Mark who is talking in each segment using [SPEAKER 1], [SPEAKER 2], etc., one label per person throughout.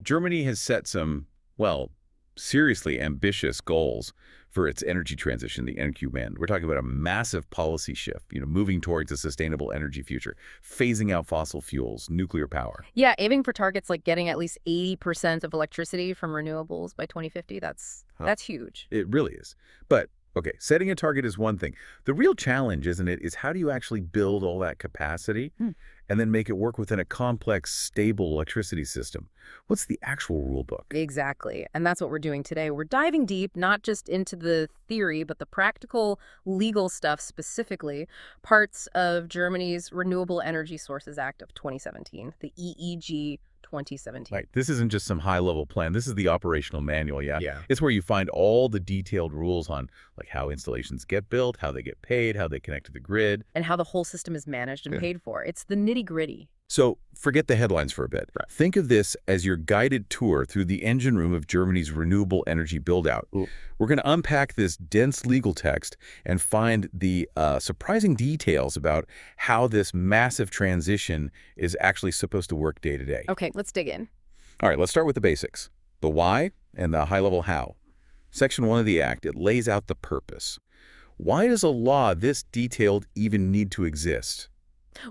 [SPEAKER 1] Germany has set some, well, seriously ambitious goals for its energy transition, the NQN. We're talking about a massive policy shift, moving towards a sustainable energy future, phasing out fossil fuels, nuclear power.
[SPEAKER 2] Yeah, aiming for targets like getting at least 80% of electricity from renewables by 2050, that's huge.
[SPEAKER 1] It really is. But, okay, setting a target is one thing. The real challenge, isn't it, is how do you actually build all that capacity and then make it work within a complex, stable electricity system? What's the actual rule book?
[SPEAKER 2] Exactly. And that's what we're doing today. We're diving deep, not just into the theory, but the practical legal stuff, specifically parts of Germany's Renewable Energy Sources Act of 2017, the EEG 2017.
[SPEAKER 1] Right. This isn't just some high-level plan. This is the operational manual, yeah?
[SPEAKER 3] Yeah.
[SPEAKER 1] It's where you find all the detailed rules on like how installations get built, how they get paid, how they connect to the grid.
[SPEAKER 2] And how the whole system is managed and
[SPEAKER 1] Yeah.
[SPEAKER 2] paid for. It's the nitty-gritty.
[SPEAKER 1] So forget the headlines for a bit.
[SPEAKER 3] Right.
[SPEAKER 1] Think of this as your guided tour through the engine room of Germany's renewable energy build-out.
[SPEAKER 3] Ooh.
[SPEAKER 1] We're going to unpack this dense legal text and find the surprising details about how this massive transition is actually supposed to work day to day.
[SPEAKER 2] Okay, let's dig in.
[SPEAKER 1] All right, let's start with the basics. The why and the high-level how. Section 1 of the Act, it lays out the purpose. Why does a law this detailed even need to exist?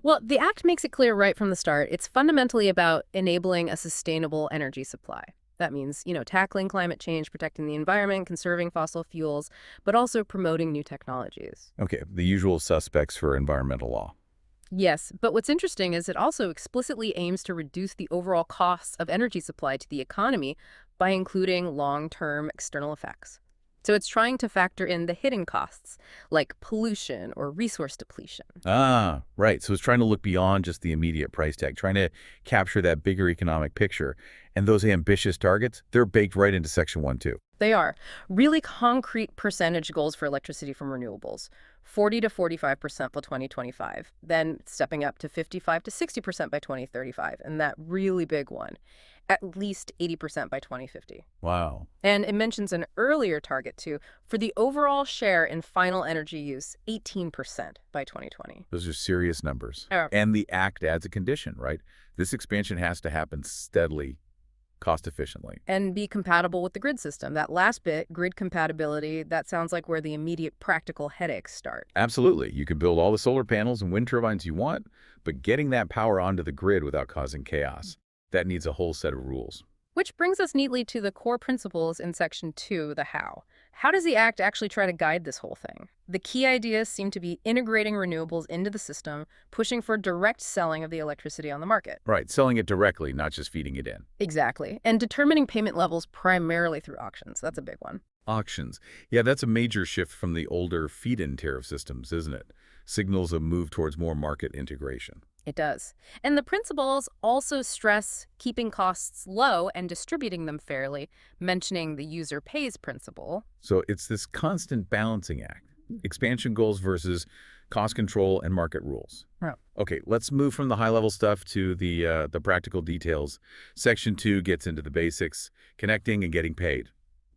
[SPEAKER 2] Well, the Act makes it clear right from the start. It's fundamentally about enabling a sustainable energy supply. That means, tackling climate change, protecting the environment, conserving fossil fuels, but also promoting new technologies.
[SPEAKER 1] Okay, the usual suspects for environmental law.
[SPEAKER 2] Yes, but what's interesting is it also explicitly aims to reduce the overall costs of energy supply to the economy by including long-term external effects. So it's trying to factor in the hidden costs, like pollution or resource depletion.
[SPEAKER 1] Ah, right. So it's trying to look beyond just the immediate price tag, trying to capture that bigger economic picture. And those ambitious targets, they're baked right into Section 1, too.
[SPEAKER 2] They are really concrete percentage goals for electricity from renewables, 40 to 45% by 2025, then stepping up to 55 to 60% by 2035, and that really big one, at least 80% by 2050.
[SPEAKER 1] Wow.
[SPEAKER 2] And it mentions an earlier target, too, for the overall share in final energy use, 18% by 2020.
[SPEAKER 1] Those are serious numbers.
[SPEAKER 2] Yeah.
[SPEAKER 1] And the Act adds a condition, right? This expansion has to happen steadily, cost efficiently.
[SPEAKER 2] And be compatible with the grid system. That last bit, grid compatibility, that sounds like where the immediate practical headaches start.
[SPEAKER 1] Absolutely. You can build all the solar panels and wind turbines you want, but getting that power onto the grid without causing chaos, that needs a whole set of rules.
[SPEAKER 2] Which brings us neatly to the core principles in Section 2, the how. How does the Act actually try to guide this whole thing? The key ideas seem to be integrating renewables into the system, pushing for direct selling of the electricity on the market.
[SPEAKER 1] Right, selling it directly, not just feeding it in.
[SPEAKER 2] Exactly. And determining payment levels primarily through auctions. That's a big one.
[SPEAKER 1] Auctions. Yeah, that's a major shift from the older feed-in tariff systems, isn't it? Signals a move towards more market integration.
[SPEAKER 2] It does. And the principles also stress keeping costs low and distributing them fairly, mentioning the user pays principle.
[SPEAKER 1] So it's this constant balancing act. Expansion goals versus cost control and market rules.
[SPEAKER 2] Right.
[SPEAKER 1] Okay, let's move from the high-level stuff to the practical details. Section 2 gets into the basics, connecting and getting paid.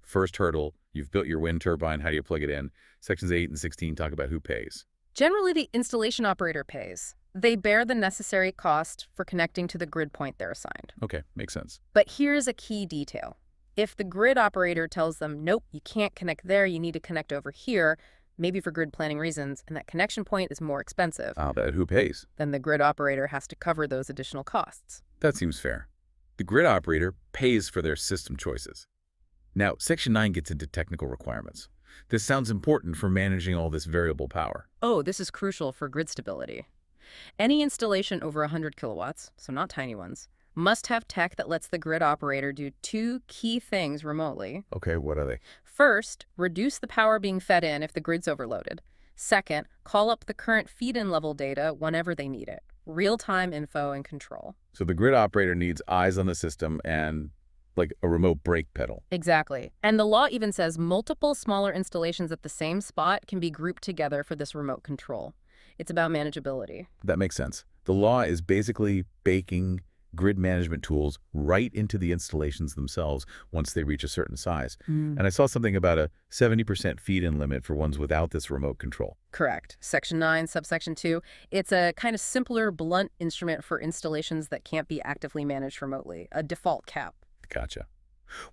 [SPEAKER 1] First hurdle, you've built your wind turbine, how do you plug it in? Sections 8 and 16 talk about who pays.
[SPEAKER 2] Generally, the installation operator pays. They bear the necessary cost for connecting to the grid point they're assigned.
[SPEAKER 1] Okay, makes sense.
[SPEAKER 2] But here's a key detail. If the grid operator tells them, nope, you can't connect there, you need to connect over here, maybe for grid planning reasons, and that connection point is more expensive,
[SPEAKER 1] But who pays?
[SPEAKER 2] then the grid operator has to cover those additional costs.
[SPEAKER 1] That seems fair. The grid operator pays for their system choices. Now, Section 9 gets into technical requirements. This sounds important for managing all this variable power.
[SPEAKER 2] Oh, this is crucial for grid stability. Any installation over 100 kilowatts, so not tiny ones, must have tech that lets the grid operator do two key things remotely.
[SPEAKER 1] Okay, what are they?
[SPEAKER 2] First, reduce the power being fed in if the grid's overloaded. Second, call up the current feed-in level data whenever they need it. Real-time info and control.
[SPEAKER 1] So the grid operator needs eyes on the system and like a remote brake pedal.
[SPEAKER 2] Exactly. And the law even says multiple smaller installations at the same spot can be grouped together for this remote control. It's about manageability.
[SPEAKER 1] That makes sense. The law is basically baking grid management tools right into the installations themselves once they reach a certain size. And I saw something about a 70% feed-in limit for ones without this remote control.
[SPEAKER 2] Correct. Section 9, subsection 2. It's a kind of simpler, blunt instrument for installations that can't be actively managed remotely, a default cap.
[SPEAKER 1] Gotcha.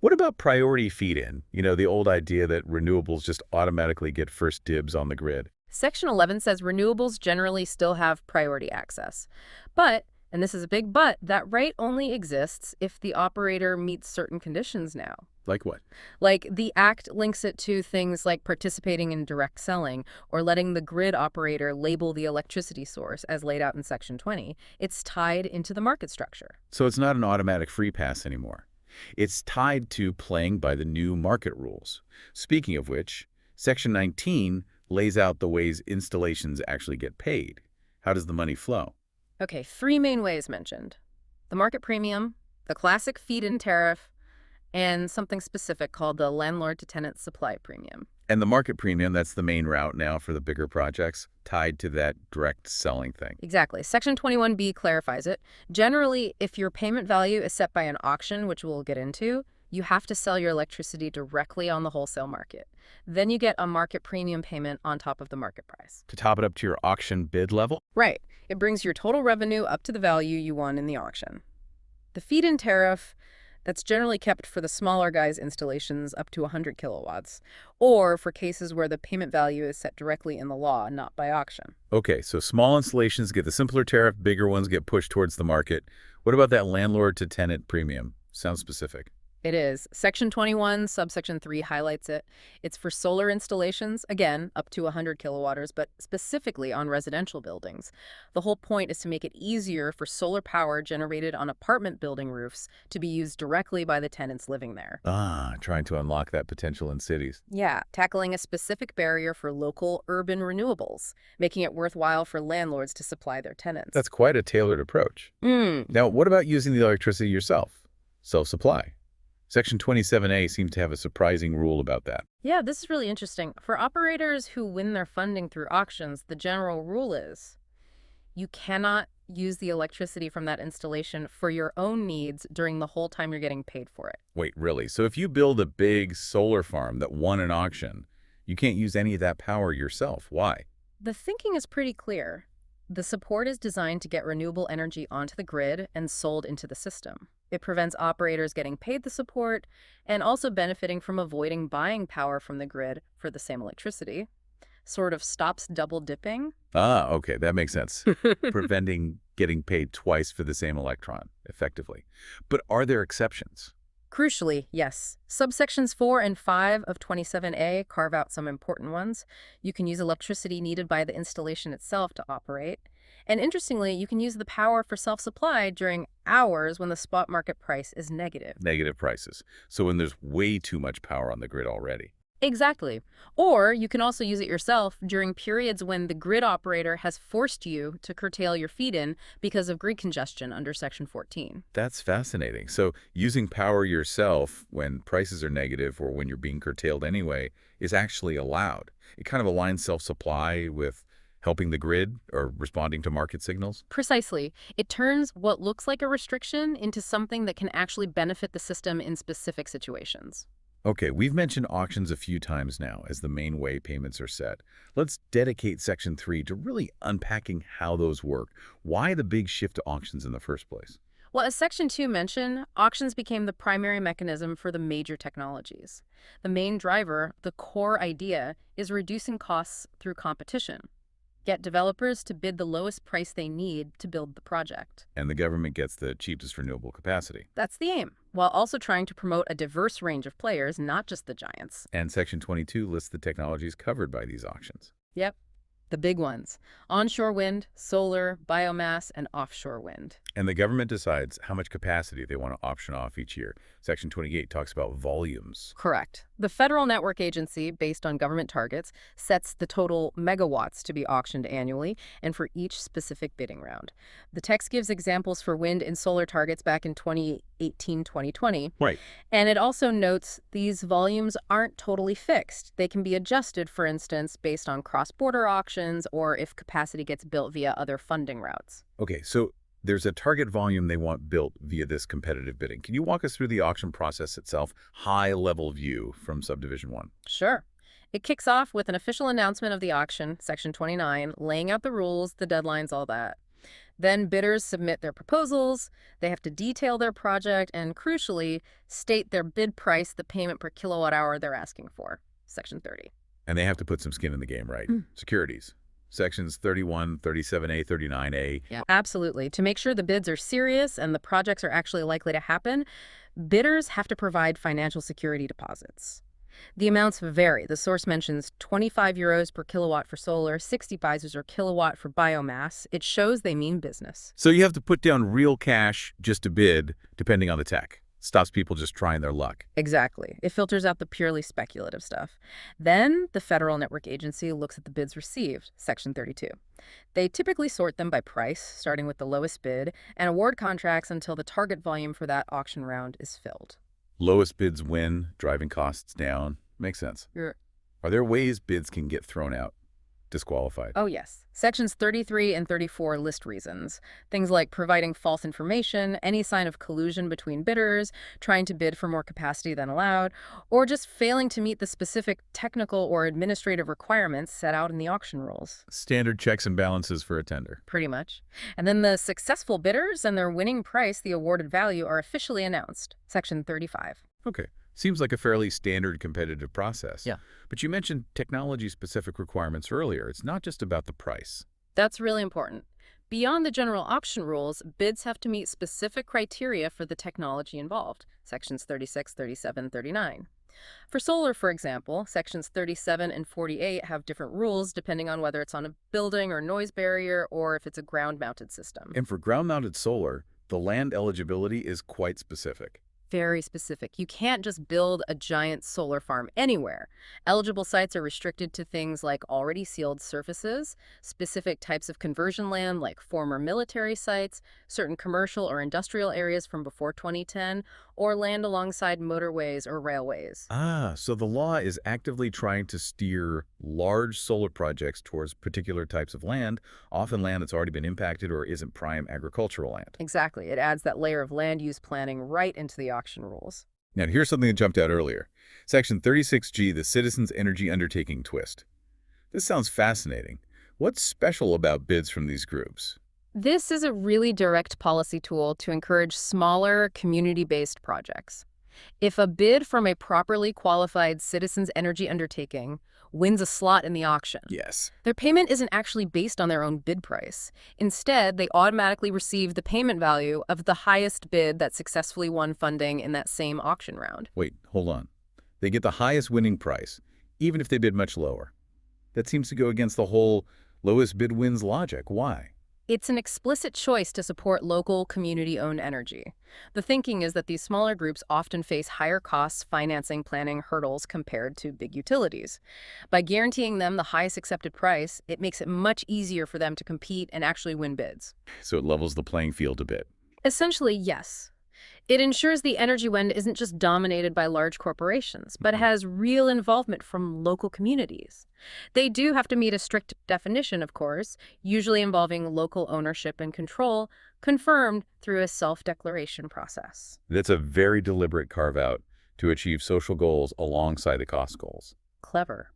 [SPEAKER 1] What about priority feed-in? The old idea that renewables just automatically get first dibs on the grid.
[SPEAKER 2] Section 11 says renewables generally still have priority access. But, and this is a big but, that right only exists if the operator meets certain conditions now.
[SPEAKER 1] Like what?
[SPEAKER 2] Like the Act links it to things like participating in direct selling or letting the grid operator label the electricity source as laid out in Section 20. It's tied into the market structure.
[SPEAKER 1] So it's not an automatic free pass anymore. It's tied to playing by the new market rules. Speaking of which, Section 19 lays out the ways installations actually get paid. How does the money flow?
[SPEAKER 2] Okay, three main ways mentioned. The market premium, the classic feed-in tariff, and something specific called the landlord-to-tenant supply premium.
[SPEAKER 1] And the market premium, that's the main route now for the bigger projects, tied to that direct selling thing.
[SPEAKER 2] Exactly. Section 21B clarifies it. Generally, if your payment value is set by an auction, which we'll get into, you have to sell your electricity directly on the wholesale market. Then you get a market premium payment on top of the market price.
[SPEAKER 1] To top it up to your auction bid level?
[SPEAKER 2] Right. It brings your total revenue up to the value you won in the auction. The feed-in tariff, that's generally kept for the smaller guys' installations up to 100 kilowatts, or for cases where the payment value is set directly in the law, not by auction.
[SPEAKER 1] Okay, so small installations get the simpler tariff, bigger ones get pushed towards the market. What about that landlord-to-tenant premium? Sounds specific.
[SPEAKER 2] It is. Section 21, subsection 3 highlights it. It's for solar installations, again, up to 100 kilowatters, but specifically on residential buildings. The whole point is to make it easier for solar power generated on apartment building roofs to be used directly by the tenants living there.
[SPEAKER 1] Trying to unlock that potential in cities.
[SPEAKER 2] Yeah, tackling a specific barrier for local urban renewables, making it worthwhile for landlords to supply their tenants.
[SPEAKER 1] That's quite a tailored approach. Now, what about using the electricity yourself? Self-supply. Section 27A seems to have a surprising rule about that.
[SPEAKER 2] Yeah, this is really interesting. For operators who win their funding through auctions, the general rule is you cannot use the electricity from that installation for your own needs during the whole time you're getting paid for it.
[SPEAKER 1] Wait, really? So if you build a big solar farm that won an auction, you can't use any of that power yourself. Why?
[SPEAKER 2] The thinking is pretty clear. The support is designed to get renewable energy onto the grid and sold into the system. It prevents operators getting paid the support and also benefiting from avoiding buying power from the grid for the same electricity. Sort of stops double dipping.
[SPEAKER 1] Okay, that makes sense. Preventing getting paid twice for the same electron, effectively. But are there exceptions?
[SPEAKER 2] Crucially, yes. Subsections 4 and 5 of 27A carve out some important ones. You can use electricity needed by the installation itself to operate. And interestingly, you can use the power for self-supply during hours when the spot market price is negative.
[SPEAKER 1] Negative prices. So when there's way too much power on the grid already.
[SPEAKER 2] Exactly. Or you can also use it yourself during periods when the grid operator has forced you to curtail your feed-in because of grid congestion under Section 14.
[SPEAKER 1] That's fascinating. So using power yourself when prices are negative or when you're being curtailed anyway is actually allowed. It kind of aligns self-supply with helping the grid or responding to market signals?
[SPEAKER 2] Precisely. It turns what looks like a restriction into something that can actually benefit the system in specific situations.
[SPEAKER 1] Okay, we've mentioned auctions a few times now as the main way payments are set. Let's dedicate Section 3 to really unpacking how those work. Why the big shift to auctions in the first place?
[SPEAKER 2] Well, as Section 2 mentioned, auctions became the primary mechanism for the major technologies. The main driver, the core idea, is reducing costs through competition. Get developers to bid the lowest price they need to build the project.
[SPEAKER 1] And the government gets the cheapest renewable capacity.
[SPEAKER 2] That's the aim, while also trying to promote a diverse range of players, not just the giants.
[SPEAKER 1] And Section 22 lists the technologies covered by these auctions.
[SPEAKER 2] Yep, the big ones. Onshore wind, solar, biomass, and offshore wind.
[SPEAKER 1] And the government decides how much capacity they want to option off each year. Section 28 talks about volumes.
[SPEAKER 2] Correct. The Federal Network Agency, based on government targets, sets the total megawatts to be auctioned annually and for each specific bidding round. The text gives examples for wind and solar targets back in 2018-2020.
[SPEAKER 1] Right.
[SPEAKER 2] And it also notes these volumes aren't totally fixed. They can be adjusted, for instance, based on cross-border auctions or if capacity gets built via other funding routes.
[SPEAKER 1] Okay, so there's a target volume they want built via this competitive bidding. Can you walk us through the auction process itself, high-level view from Subdivision 1?
[SPEAKER 2] Sure. It kicks off with an official announcement of the auction, Section 29, laying out the rules, the deadlines, all that. Then bidders submit their proposals, they have to detail their project, and crucially, state their bid price, the payment per kilowatt hour they're asking for. Section 30.
[SPEAKER 1] And they have to put some skin in the game, right?
[SPEAKER 2] Mm.
[SPEAKER 1] Securities. Sections 31, 37A, 39A.
[SPEAKER 2] Yeah, absolutely. To make sure the bids are serious and the projects are actually likely to happen, bidders have to provide financial security deposits. The amounts vary. The source mentions 25 euros per kilowatt for solar, 60 pesos per kilowatt for biomass. It shows they mean business.
[SPEAKER 1] So you have to put down real cash just to bid, depending on the tech. Stops people just trying their luck.
[SPEAKER 2] Exactly. It filters out the purely speculative stuff. Then the Federal Network Agency looks at the bids received, Section 32. They typically sort them by price, starting with the lowest bid, and award contracts until the target volume for that auction round is filled.
[SPEAKER 1] Lowest bids win, driving costs down. Makes sense.
[SPEAKER 2] Sure.
[SPEAKER 1] Are there ways bids can get thrown out, disqualified?
[SPEAKER 2] Oh, yes. Sections 33 and 34 list reasons. Things like providing false information, any sign of collusion between bidders, trying to bid for more capacity than allowed, or just failing to meet the specific technical or administrative requirements set out in the auction rules.
[SPEAKER 1] Standard checks and balances for a tender.
[SPEAKER 2] Pretty much. And then the successful bidders and their winning price, the awarded value, are officially announced. Section 35.
[SPEAKER 1] Okay. Seems like a fairly standard competitive process.
[SPEAKER 2] Yeah.
[SPEAKER 1] But you mentioned technology-specific requirements earlier. It's not just about the price.
[SPEAKER 2] That's really important. Beyond the general auction rules, bids have to meet specific criteria for the technology involved, sections 36, 37, 39. For solar, for example, sections 37 and 48 have different rules depending on whether it's on a building or noise barrier or if it's a ground-mounted system.
[SPEAKER 1] And for ground-mounted solar, the land eligibility is quite specific.
[SPEAKER 2] Very specific. You can't just build a giant solar farm anywhere. Eligible sites are restricted to things like already sealed surfaces, specific types of conversion land like former military sites, certain commercial or industrial areas from before 2010, or land alongside motorways or railways.
[SPEAKER 1] Ah, so the law is actively trying to steer large solar projects towards particular types of land, often land that's already been impacted or isn't prime agricultural land.
[SPEAKER 2] Exactly. It adds that layer of land use planning right into the auction rules.
[SPEAKER 1] Now, here's something that jumped out earlier. Section 36G, the Citizens Energy Undertaking twist. This sounds fascinating. What's special about bids from these groups?
[SPEAKER 2] This is a really direct policy tool to encourage smaller, community-based projects. If a bid from a properly qualified citizens' energy undertaking wins a slot in the auction,
[SPEAKER 1] Yes.
[SPEAKER 2] their payment isn't actually based on their own bid price. Instead, they automatically receive the payment value of the highest bid that successfully won funding in that same auction round.
[SPEAKER 1] Wait, hold on. They get the highest winning price, even if they bid much lower. That seems to go against the whole lowest bid wins logic. Why?
[SPEAKER 2] It's an explicit choice to support local, community-owned energy. The thinking is that these smaller groups often face higher costs, financing, planning hurdles compared to big utilities. By guaranteeing them the highest accepted price, it makes it much easier for them to compete and actually win bids.
[SPEAKER 1] So it levels the playing field a bit.
[SPEAKER 2] Essentially, yes. It ensures the energy wend isn't just dominated by large corporations, but has real involvement from local communities. They do have to meet a strict definition, of course, usually involving local ownership and control, confirmed through a self-declaration process.
[SPEAKER 1] That's a very deliberate carve-out to achieve social goals alongside the cost goals.
[SPEAKER 2] Clever.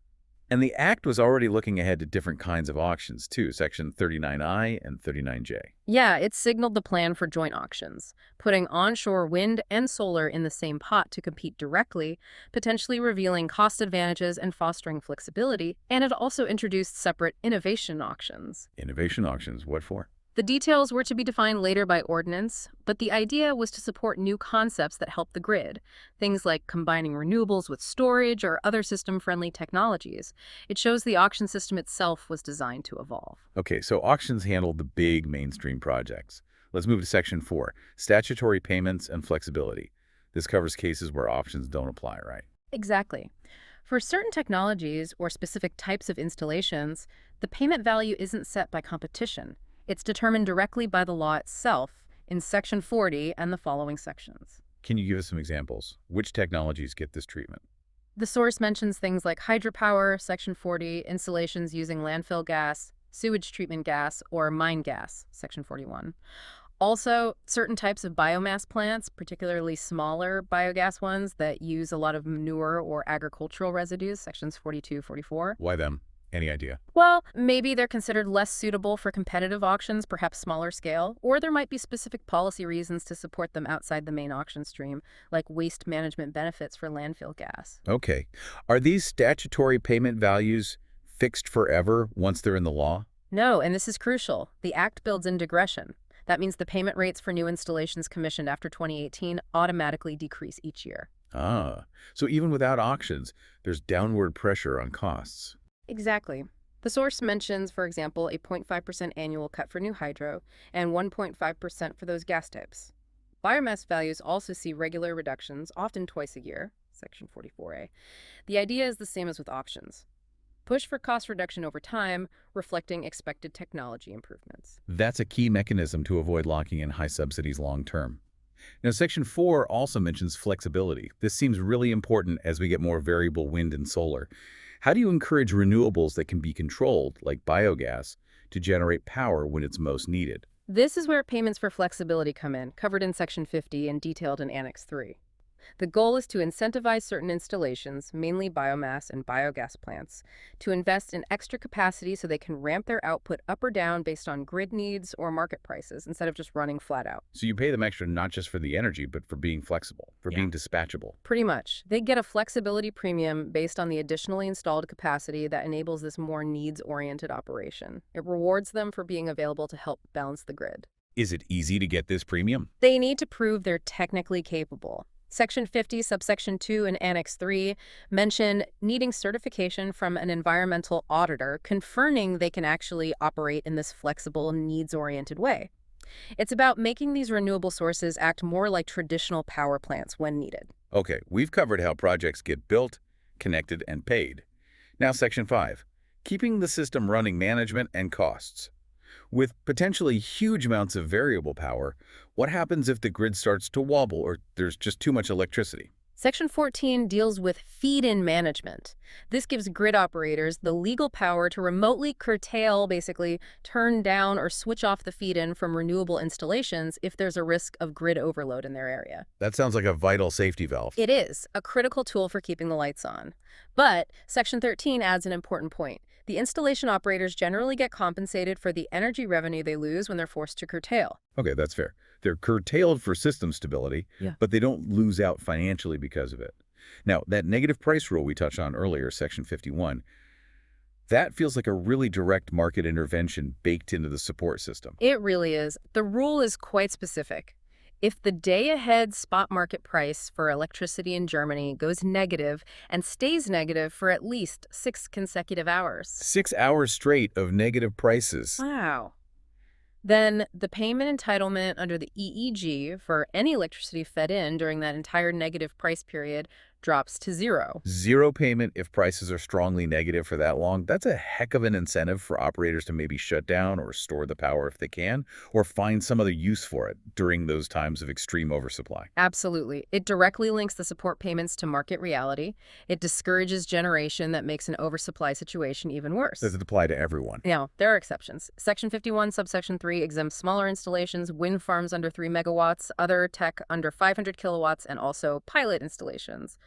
[SPEAKER 1] And the Act was already looking ahead to different kinds of auctions, too, Section 39I and 39J.
[SPEAKER 2] Yeah, it signaled the plan for joint auctions, putting onshore wind and solar in the same pot to compete directly, potentially revealing cost advantages and fostering flexibility, and it also introduced separate innovation auctions.
[SPEAKER 1] Innovation auctions, what for?
[SPEAKER 2] The details were to be defined later by ordinance, but the idea was to support new concepts that help the grid, things like combining renewables with storage or other system-friendly technologies. It shows the auction system itself was designed to evolve.
[SPEAKER 1] Okay, so auctions handle the big mainstream projects. Let's move to Section 4, statutory payments and flexibility. This covers cases where options don't apply, right?
[SPEAKER 2] Exactly. For certain technologies or specific types of installations, the payment value isn't set by competition. It's determined directly by the law itself in Section 40 and the following sections.
[SPEAKER 1] Can you give us some examples? Which technologies get this treatment?
[SPEAKER 2] The source mentions things like hydropower, Section 40, installations using landfill gas, sewage treatment gas, or mine gas, Section 41. Also, certain types of biomass plants, particularly smaller biogas ones that use a lot of manure or agricultural residues, Sections 42, 44.
[SPEAKER 1] Why them? Any idea?
[SPEAKER 2] Well, maybe they're considered less suitable for competitive auctions, perhaps smaller scale, or there might be specific policy reasons to support them outside the main auction stream, like waste management benefits for landfill gas.
[SPEAKER 1] Okay. Are these statutory payment values fixed forever once they're in the law?
[SPEAKER 2] No, and this is crucial. The Act builds in digression. That means the payment rates for new installations commissioned after 2018 automatically decrease each year.
[SPEAKER 1] Ah, so even without auctions, there's downward pressure on costs.
[SPEAKER 2] Exactly. The source mentions, for example, a 0.5% annual cut for new hydro and 1.5% for those gas types. Biomass values also see regular reductions, often twice a year, Section 44A. The idea is the same as with auctions. Push for cost reduction over time, reflecting expected technology improvements.
[SPEAKER 1] That's a key mechanism to avoid locking in high subsidies long term. Now, Section 4 also mentions flexibility. This seems really important as we get more variable wind and solar. How do you encourage renewables that can be controlled, like biogas, to generate power when it's most needed?
[SPEAKER 2] This is where payments for flexibility come in, covered in Section 50 and detailed in Annex 3. The goal is to incentivize certain installations, mainly biomass and biogas plants, to invest in extra capacity so they can ramp their output up or down based on grid needs or market prices instead of just running flat out.
[SPEAKER 1] So you pay them extra not just for the energy, but for being flexible, for being dispatchable.
[SPEAKER 2] Pretty much. They get a flexibility premium based on the additionally installed capacity that enables this more needs-oriented operation. It rewards them for being available to help balance the grid.
[SPEAKER 1] Is it easy to get this premium?
[SPEAKER 2] They need to prove they're technically capable. Section 50, subsection 2 and Annex 3 mention needing certification from an environmental auditor confirming they can actually operate in this flexible, needs-oriented way. It's about making these renewable sources act more like traditional power plants when needed.
[SPEAKER 1] Okay, we've covered how projects get built, connected, and paid. Now, Section 5, keeping the system running management and costs. With potentially huge amounts of variable power, what happens if the grid starts to wobble or there's just too much electricity?
[SPEAKER 2] Section 14 deals with feed-in management. This gives grid operators the legal power to remotely curtail, basically turn down or switch off the feed-in from renewable installations if there's a risk of grid overload in their area.
[SPEAKER 1] That sounds like a vital safety valve.
[SPEAKER 2] It is a critical tool for keeping the lights on. But Section 13 adds an important point. The installation operators generally get compensated for the energy revenue they lose when they're forced to curtail.
[SPEAKER 1] Okay, that's fair. They're curtailed for system stability, but they don't lose out financially because of it. Now, that negative price rule we touched on earlier, Section 51, that feels like a really direct market intervention baked into the support system.
[SPEAKER 2] It really is. The rule is quite specific. If the day-ahead spot market price for electricity in Germany goes negative and stays negative for at least 6 consecutive hours.
[SPEAKER 1] 6 hours straight of negative prices.
[SPEAKER 2] Wow. Then the payment entitlement under the EEG for any electricity fed in during that entire negative price period drops to 0.
[SPEAKER 1] Zero payment if prices are strongly negative for that long. That's a heck of an incentive for operators to maybe shut down or store the power if they can, or find some other use for it during those times of extreme oversupply.
[SPEAKER 2] Absolutely. It directly links the support payments to market reality. It discourages generation that makes an oversupply situation even worse.
[SPEAKER 1] Does it apply to everyone?
[SPEAKER 2] Now, there are exceptions. Section 51, subsection 3 exempts smaller installations, wind farms under 3 megawatts, other tech under 500 kilowatts, and also pilot installations.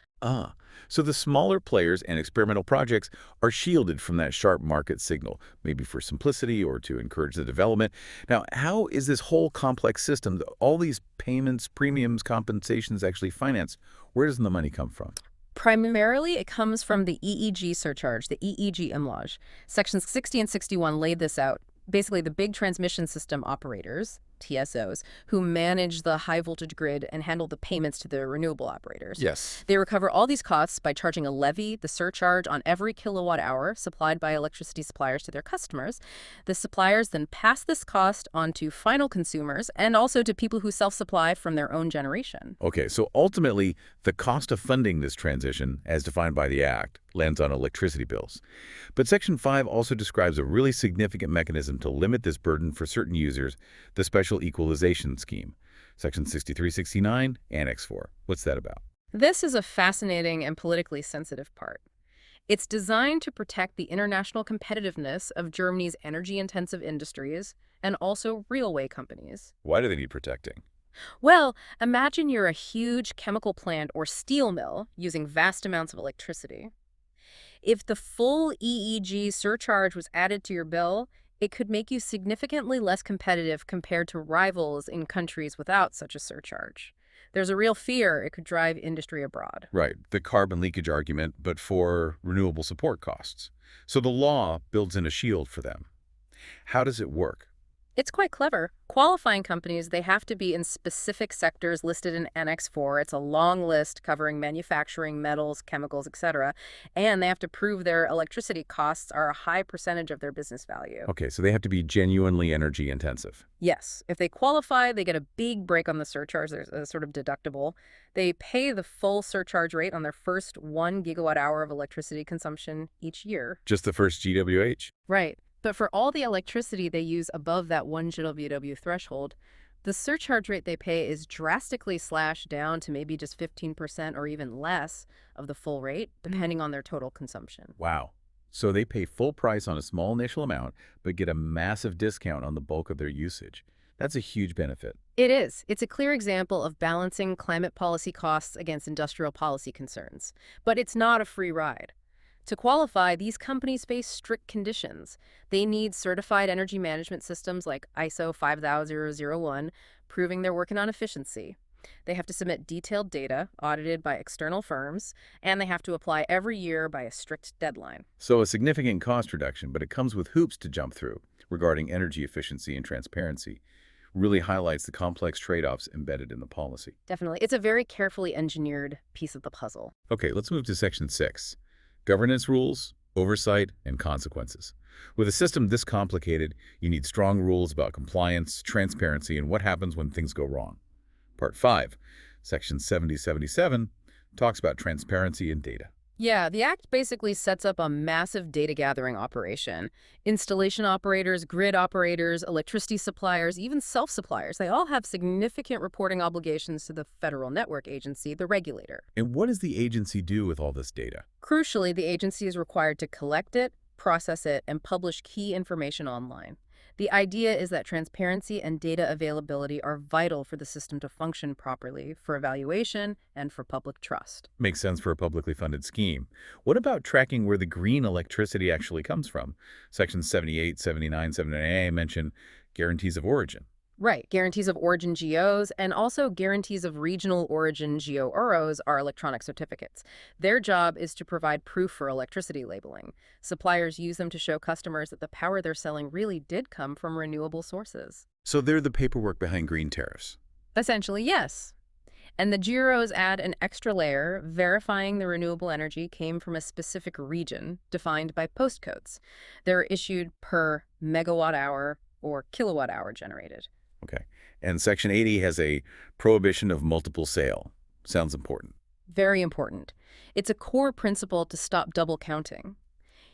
[SPEAKER 1] So the smaller players and experimental projects are shielded from that sharp market signal, maybe for simplicity or to encourage the development. Now, how is this whole complex system, all these payments, premiums, compensations actually financed? Where does the money come from?
[SPEAKER 2] Primarily, it comes from the EEG surcharge, the EEG imlage. Sections 60 and 61 laid this out. Basically, the big transmission system operators, TSOs, who manage the high-voltage grid and handle the payments to the renewable operators.
[SPEAKER 1] Yes.
[SPEAKER 2] They recover all these costs by charging a levy, the surcharge, on every kilowatt hour supplied by electricity suppliers to their customers. The suppliers then pass this cost on to final consumers and also to people who self-supply from their own generation.
[SPEAKER 1] Okay, so ultimately, the cost of funding this transition, as defined by the Act, lands on electricity bills. But Section 5 also describes a really significant mechanism to limit this burden for certain users, the Special Equalization Scheme. Section 6369, Annex 4. What's that about?
[SPEAKER 2] This is a fascinating and politically sensitive part. It's designed to protect the international competitiveness of Germany's energy-intensive industries and also railway companies.
[SPEAKER 1] Why do they need protecting?
[SPEAKER 2] Well, imagine you're a huge chemical plant or steel mill using vast amounts of electricity. If the full EEG surcharge was added to your bill, it could make you significantly less competitive compared to rivals in countries without such a surcharge. There's a real fear it could drive industry abroad.
[SPEAKER 1] Right, the carbon leakage argument, but for renewable support costs. So the law builds in a shield for them. How does it work?
[SPEAKER 2] It's quite clever. Qualifying companies, they have to be in specific sectors listed in Annex 4. It's a long list covering manufacturing, metals, chemicals, etc. And they have to prove their electricity costs are a high percentage of their business value.
[SPEAKER 1] Okay, so they have to be genuinely energy intensive.
[SPEAKER 2] Yes, if they qualify, they get a big break on the surcharge. There's a sort of deductible. They pay the full surcharge rate on their first 1 gigawatt hour of electricity consumption each year.
[SPEAKER 1] Just the first GWH?
[SPEAKER 2] Right. But for all the electricity they use above that 1 GWW threshold, the surcharge rate they pay is drastically slashed down to maybe just 15% or even less of the full rate, depending on their total consumption.
[SPEAKER 1] Wow. So they pay full price on a small initial amount, but get a massive discount on the bulk of their usage. That's a huge benefit.
[SPEAKER 2] It is. It's a clear example of balancing climate policy costs against industrial policy concerns. But it's not a free ride. To qualify, these companies face strict conditions. They need certified energy management systems like ISO 50001, proving they're working on efficiency. They have to submit detailed data, audited by external firms, and they have to apply every year by a strict deadline.
[SPEAKER 1] So a significant cost reduction, but it comes with hoops to jump through regarding energy efficiency and transparency. Really highlights the complex trade-offs embedded in the policy.
[SPEAKER 2] Definitely. It's a very carefully engineered piece of the puzzle.
[SPEAKER 1] Okay, let's move to Section 6. Governance rules, oversight, and consequences. With a system this complicated, you need strong rules about compliance, transparency, and what happens when things go wrong. Part 5, Section 7077, talks about transparency and data.
[SPEAKER 2] Yeah, the Act basically sets up a massive data gathering operation. Installation operators, grid operators, electricity suppliers, even self-suppliers, they all have significant reporting obligations to the Federal Network Agency, the regulator.
[SPEAKER 1] And what does the agency do with all this data?
[SPEAKER 2] Crucially, the agency is required to collect it, process it, and publish key information online. The idea is that transparency and data availability are vital for the system to function properly, for evaluation, and for public trust.
[SPEAKER 1] Makes sense for a publicly funded scheme. What about tracking where the green electricity actually comes from? Sections 78, 79, 79A mention guarantees of origin.
[SPEAKER 2] Right. Guarantees of origin GOs and also guarantees of regional origin GOROs are electronic certificates. Their job is to provide proof for electricity labeling. Suppliers use them to show customers that the power they're selling really did come from renewable sources.
[SPEAKER 1] So they're the paperwork behind green tariffs.
[SPEAKER 2] Essentially, yes. And the GROs add an extra layer, verifying the renewable energy came from a specific region defined by postcodes. They're issued per megawatt hour or kilowatt hour generated.
[SPEAKER 1] Okay. And Section 80 has a prohibition of multiple sale. Sounds important.
[SPEAKER 2] Very important. It's a core principle to stop double counting.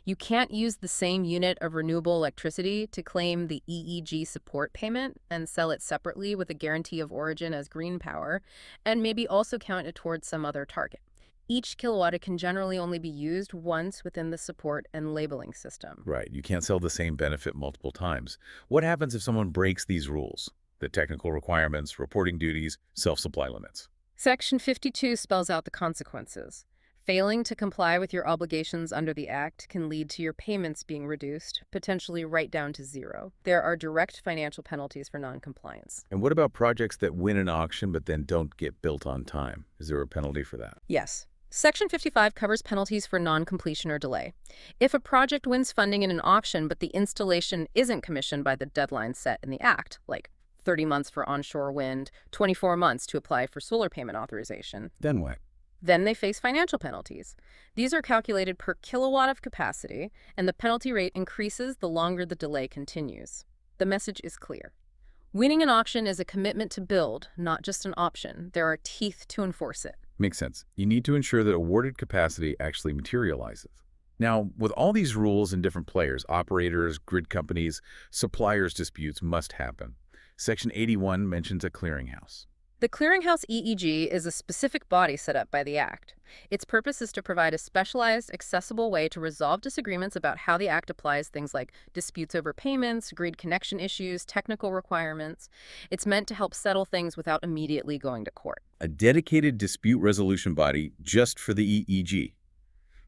[SPEAKER 2] You can't use the same unit of renewable electricity to claim the EEG support payment and sell it separately with a guarantee of origin as green power, and maybe also count it towards some other target. Each kilowatt can generally only be used once within the support and labeling system.
[SPEAKER 1] Right. You can't sell the same benefit multiple times. What happens if someone breaks these rules? The technical requirements, reporting duties, self-supply limits.
[SPEAKER 2] Section 52 spells out the consequences. Failing to comply with your obligations under the Act can lead to your payments being reduced, potentially right down to zero. There are direct financial penalties for noncompliance.
[SPEAKER 1] And what about projects that win an auction but then don't get built on time? Is there a penalty for that?
[SPEAKER 2] Yes. Section 55 covers penalties for non-completion or delay. If a project wins funding in an auction but the installation isn't commissioned by the deadline set in the Act, like 30 months for onshore wind, 24 months to apply for solar payment authorization.
[SPEAKER 1] Then what?
[SPEAKER 2] Then they face financial penalties. These are calculated per kilowatt of capacity, and the penalty rate increases the longer the delay continues. The message is clear. Winning an auction is a commitment to build, not just an option. There are teeth to enforce it.
[SPEAKER 1] Makes sense. You need to ensure that awarded capacity actually materializes. Now, with all these rules and different players, operators, grid companies, suppliers disputes must happen. Section 81 mentions a clearinghouse.
[SPEAKER 2] The Clearinghouse EEG is a specific body set up by the Act. Its purpose is to provide a specialized, accessible way to resolve disagreements about how the Act applies things like disputes over payments, grid connection issues, technical requirements. It's meant to help settle things without immediately going to court.
[SPEAKER 1] A dedicated dispute resolution body just for the EEG.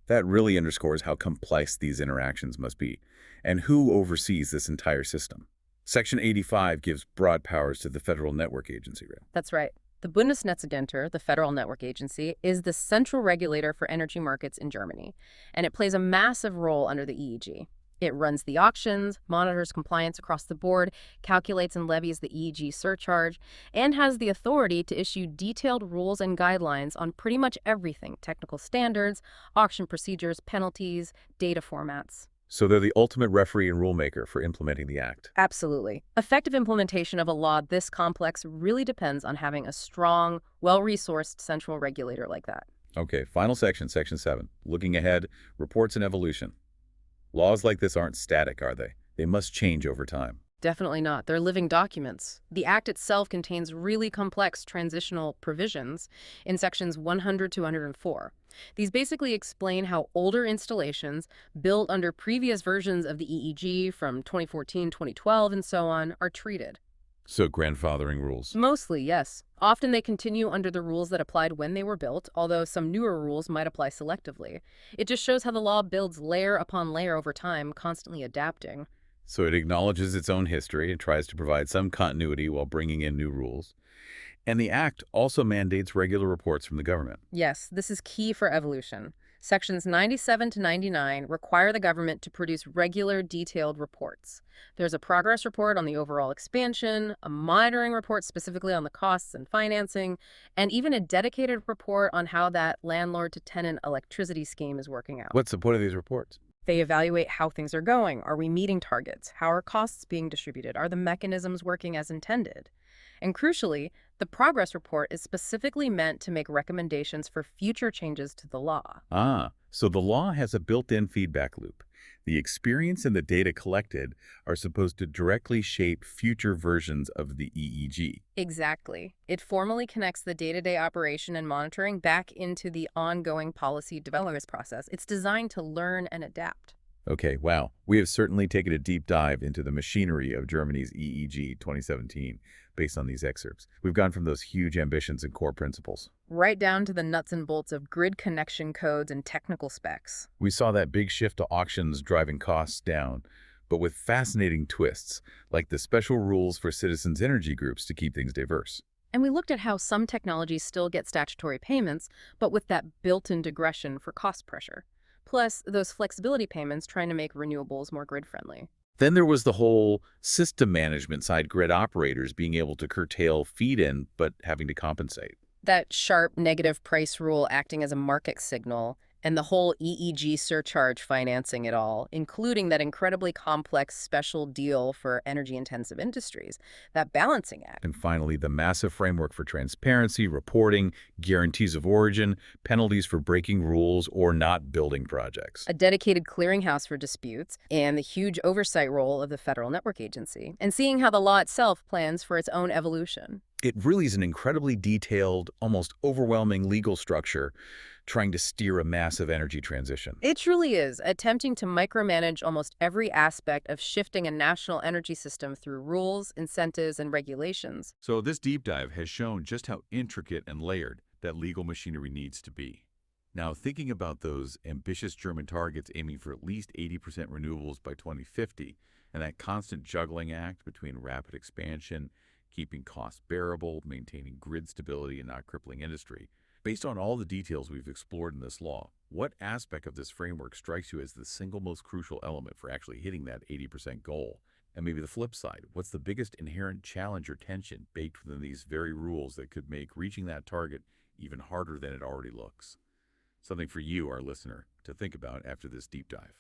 [SPEAKER 1] That really underscores how complex these interactions must be, and who oversees this entire system. Section 85 gives broad powers to the Federal Network Agency, right?
[SPEAKER 2] That's right. The Bundesnetzagentur, the Federal Network Agency, is the central regulator for energy markets in Germany, and it plays a massive role under the EEG. It runs the auctions, monitors compliance across the board, calculates and levies the EEG surcharge, and has the authority to issue detailed rules and guidelines on pretty much everything: technical standards, auction procedures, penalties, data formats.
[SPEAKER 1] So they're the ultimate referee and rulemaker for implementing the act.
[SPEAKER 2] Absolutely. Effective implementation of a law this complex really depends on having a strong, well-resourced central regulator like that.
[SPEAKER 1] Okay, final section, Section 7. Looking ahead, reports and evolution. Laws like this aren't static, are they? They must change over time.
[SPEAKER 2] Definitely not. They're living documents. The Act itself contains really complex transitional provisions in sections 100 to 104. These basically explain how older installations built under previous versions of the EEG from 2014, 2012, and so on are treated.
[SPEAKER 1] So grandfathering rules.
[SPEAKER 2] Mostly, yes. Often they continue under the rules that applied when they were built, although some newer rules might apply selectively. It just shows how the law builds layer upon layer over time, constantly adapting.
[SPEAKER 1] So it acknowledges its own history and tries to provide some continuity while bringing in new rules. And the Act also mandates regular reports from the government.
[SPEAKER 2] Yes, this is key for evolution. Sections 97 to 99 require the government to produce regular, detailed reports. There's a progress report on the overall expansion, a monitoring report specifically on the costs and financing, and even a dedicated report on how that landlord-to-tenant electricity scheme is working out.
[SPEAKER 1] What's the point of these reports?
[SPEAKER 2] They evaluate how things are going. Are we meeting targets? How are costs being distributed? Are the mechanisms working as intended? And crucially, the progress report is specifically meant to make recommendations for future changes to the law.
[SPEAKER 1] So the law has a built-in feedback loop. The experience and the data collected are supposed to directly shape future versions of the EEG.
[SPEAKER 2] Exactly. It formally connects the day-to-day operation and monitoring back into the ongoing policy development process. It's designed to learn and adapt.
[SPEAKER 1] Okay, wow. We have certainly taken a deep dive into the machinery of Germany's EEG 2017 based on these excerpts. We've gone from those huge ambitions and core principles.
[SPEAKER 2] Right down to the nuts and bolts of grid connection codes and technical specs.
[SPEAKER 1] We saw that big shift to auctions driving costs down, but with fascinating twists, like the special rules for citizens' energy groups to keep things diverse.
[SPEAKER 2] And we looked at how some technologies still get statutory payments, but with that built-in digression for cost pressure. Plus, those flexibility payments trying to make renewables more grid-friendly.
[SPEAKER 1] Then there was the whole system management side, grid operators being able to curtail feed-in, but having to compensate.
[SPEAKER 2] That sharp negative price rule acting as a market signal, and the whole EEG surcharge financing it all, including that incredibly complex special deal for energy-intensive industries, that balancing act.
[SPEAKER 1] And finally, the massive framework for transparency, reporting, guarantees of origin, penalties for breaking rules or not building projects.
[SPEAKER 2] A dedicated clearinghouse for disputes, and the huge oversight role of the Federal Network Agency, and seeing how the law itself plans for its own evolution.
[SPEAKER 1] It really is an incredibly detailed, almost overwhelming legal structure trying to steer a massive energy transition.
[SPEAKER 2] It truly is, attempting to micromanage almost every aspect of shifting a national energy system through rules, incentives, and regulations.
[SPEAKER 1] So this deep dive has shown just how intricate and layered that legal machinery needs to be. Now, thinking about those ambitious German targets aiming for at least 80% renewables by 2050, and that constant juggling act between rapid expansion, keeping costs bearable, maintaining grid stability, and not crippling industry. Based on all the details we've explored in this law, what aspect of this framework strikes you as the single most crucial element for actually hitting that 80% goal? And maybe the flip side, what's the biggest inherent challenge or tension baked within these very rules that could make reaching that target even harder than it already looks? Something for you, our listener, to think about after this deep dive.